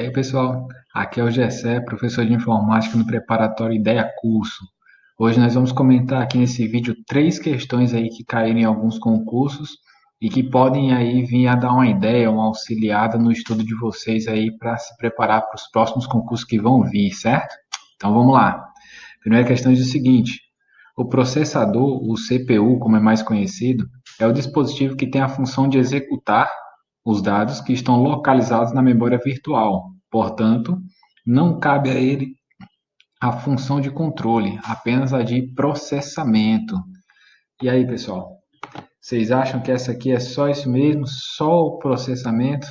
aí, pessoal? Aqui é o Gessé, professor de informática no preparatório Ideia Curso. Hoje nós vamos comentar aqui nesse vídeo três questões aí que caíram em alguns concursos e que podem aí vir a dar uma ideia, uma auxiliada no estudo de vocês aí para se preparar para os próximos concursos que vão vir, certo? Então vamos lá. Primeira questão diz o seguinte: o processador, o CPU, como é mais conhecido, é o dispositivo que tem a função de executar os dados que estão localizados na memória virtual. Portanto, não cabe a ele a função de controle, apenas a de processamento. E aí, pessoal, vocês acham que essa aqui é só isso mesmo? Só o processamento?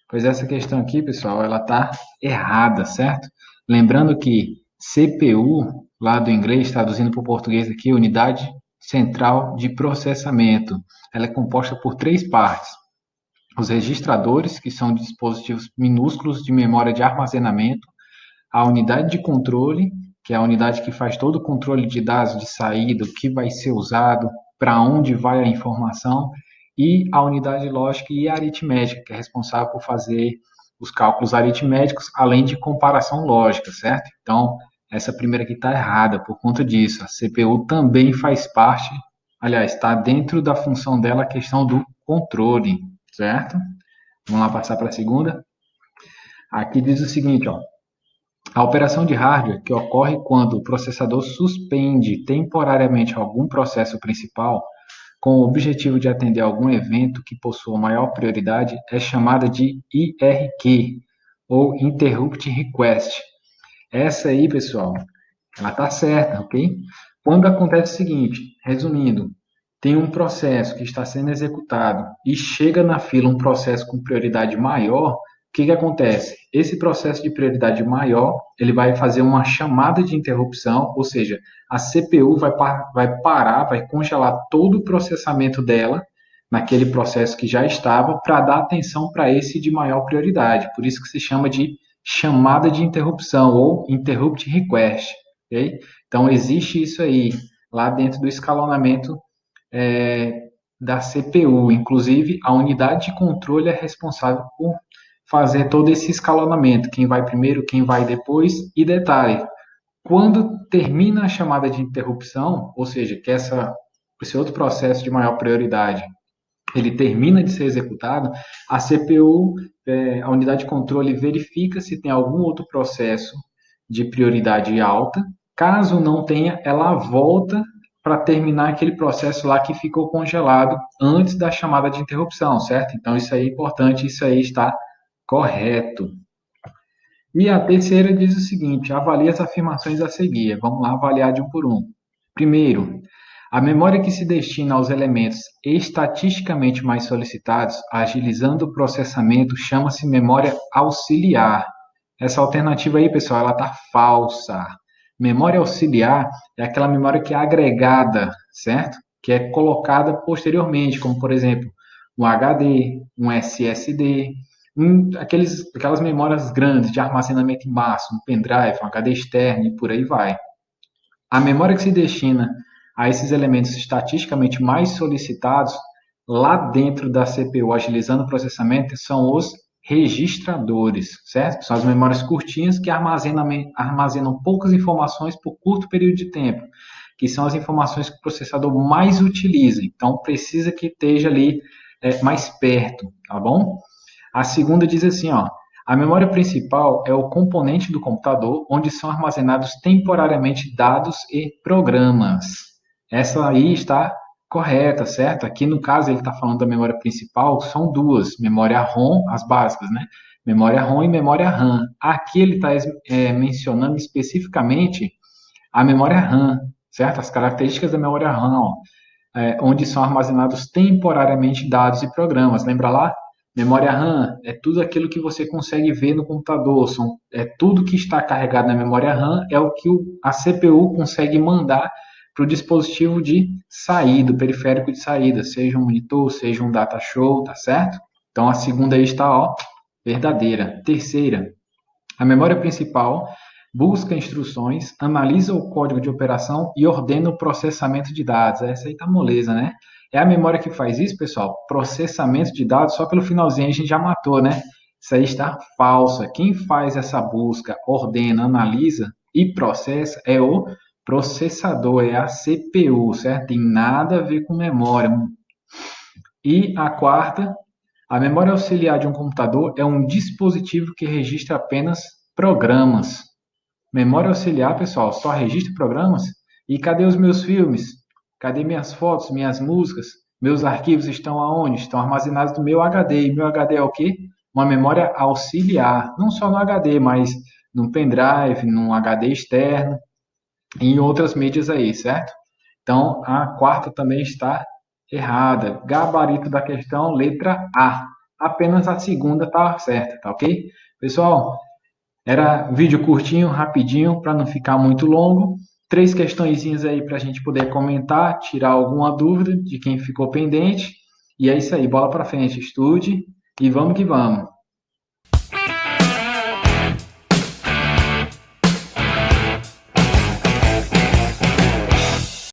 Pois essa questão aqui, pessoal, ela está errada, certo? Lembrando que CPU, lá do inglês, traduzindo para o português aqui, Unidade Central de Processamento, ela é composta por três partes: os registradores, que são dispositivos minúsculos de memória de armazenamento; a unidade de controle, que é a unidade que faz todo o controle de dados de saída, o que vai ser usado, para onde vai a informação; e a unidade lógica e aritmética, que é responsável por fazer os cálculos aritméticos, além de comparação lógica, certo? Então, essa primeira aqui está errada por conta disso. A CPU também faz parte, aliás, está dentro da função dela a questão do controle, certo? Vamos lá passar para a segunda. Aqui diz o seguinte, ó: a operação de hardware, que ocorre quando o processador suspende temporariamente algum processo principal com o objetivo de atender algum evento que possua maior prioridade, é chamada de IRQ, ou Interrupt Request. Essa aí, pessoal, ela está certa, ok? Quando acontece o seguinte, resumindo, tem um processo que está sendo executado e chega na fila um processo com prioridade maior, o que acontece? Esse processo de prioridade maior, ele vai fazer uma chamada de interrupção, ou seja, a CPU vai parar, vai congelar todo o processamento dela naquele processo que já estava para dar atenção para esse de maior prioridade. Por isso que se chama de chamada de interrupção ou interrupt request. Okay? Então, existe isso aí lá dentro do escalonamento da CPU. Inclusive, a unidade de controle é responsável por fazer todo esse escalonamento, quem vai primeiro, quem vai depois. E detalhe, quando termina a chamada de interrupção, ou seja, que esse outro processo de maior prioridade, ele termina de ser executado, a CPU, a unidade de controle, verifica se tem algum outro processo de prioridade alta. Caso não tenha, ela volta para terminar aquele processo lá que ficou congelado antes da chamada de interrupção, certo? Então, isso aí é importante, isso aí está correto. E a terceira diz o seguinte: avalie as afirmações a seguir. Vamos lá avaliar de um por um. Primeiro, a memória que se destina aos elementos estatisticamente mais solicitados, agilizando o processamento, chama-se memória auxiliar. Essa alternativa aí, pessoal, ela está falsa. Memória auxiliar é aquela memória que é agregada, certo? Que é colocada posteriormente, como, por exemplo, um HD, um SSD, aquelas memórias grandes de armazenamento em massa, um pendrive, um HD externo e por aí vai. A memória que se destina a esses elementos estatisticamente mais solicitados lá dentro da CPU, agilizando o processamento, são os registradores, certo? São as memórias curtinhas que armazenam poucas informações por curto período de tempo, que são as informações que o processador mais utiliza. Então, precisa que esteja ali mais perto, tá bom? A segunda diz assim, ó: a memória principal é o componente do computador onde são armazenados temporariamente dados e programas. Essa aí está correta, certo? Aqui no caso ele está falando da memória principal, são duas: memória ROM, as básicas, né? Memória ROM e memória RAM. Aqui ele está mencionando especificamente a memória RAM, certo? As características da memória RAM, ó, onde são armazenados temporariamente dados e programas. Lembra lá? Memória RAM é tudo aquilo que você consegue ver no computador, é tudo que está carregado na memória RAM, é o que a CPU consegue mandar para o dispositivo de saída, o periférico de saída, seja um monitor, seja um data show, tá certo? Então a segunda aí está, ó, verdadeira. Terceira, a memória principal busca instruções, analisa o código de operação e ordena o processamento de dados. Essa aí tá moleza, né? É a memória que faz isso, pessoal. Processamento de dados, só pelo finalzinho a gente já matou, né? Isso aí está falsa. Quem faz essa busca, ordena, analisa e processa é o processador, é a CPU, certo? Tem nada a ver com memória. E a quarta, a memória auxiliar de um computador é um dispositivo que registra apenas programas. Memória auxiliar, pessoal, só registra programas? E cadê os meus filmes? Cadê minhas fotos, minhas músicas? Meus arquivos estão aonde? Estão armazenados no meu HD. E meu HD é o quê? Uma memória auxiliar. Não só no HD, mas num pendrive, num HD externo e em outras mídias aí, certo? Então, a quarta também está errada. Gabarito da questão, letra A. Apenas a segunda está certa, tá ok? Pessoal, era vídeo curtinho, rapidinho, para não ficar muito longo. Três questõezinhas aí para a gente poder comentar, tirar alguma dúvida de quem ficou pendente. E é isso aí, bola para frente, estude e vamos que vamos.